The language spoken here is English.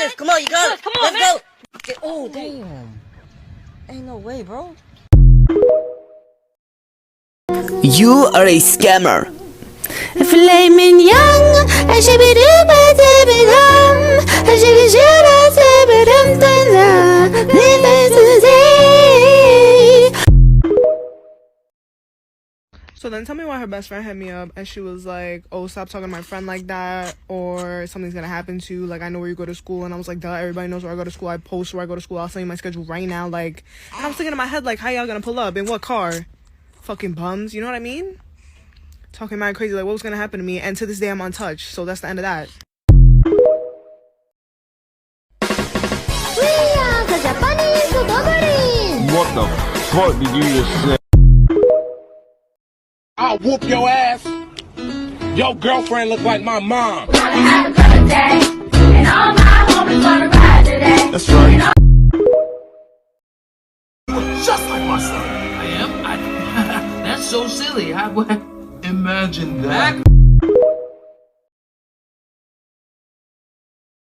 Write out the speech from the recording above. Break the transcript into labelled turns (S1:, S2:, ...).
S1: this. Come on, you got it.
S2: Come on,
S1: Let's go. Oh, damn. Ain't no way, bro.
S3: You are a scammer.
S4: Flaming young, I should be doing my I should be
S5: So then tell me why her best friend hit me up and she was like, oh, stop talking to my friend like that, or something's gonna happen to you, like I know where you go to school. And I was like, duh, everybody knows where I go to school. I post where I go to school. I'll send you my schedule right now. Like, and I was thinking in my head, like, how y'all gonna pull up? In what car? Fucking bums, you know what I mean? Talking mad crazy, like what was gonna happen to me, and to this day I'm untouched, so that's the end of that.
S6: What the fuck did you just say? I'll whoop your ass. Your girlfriend look like my mom. Happy birthday, and all my homies gonna ride today. That's right.
S7: Just like my son. I am? That's so silly. Imagine that.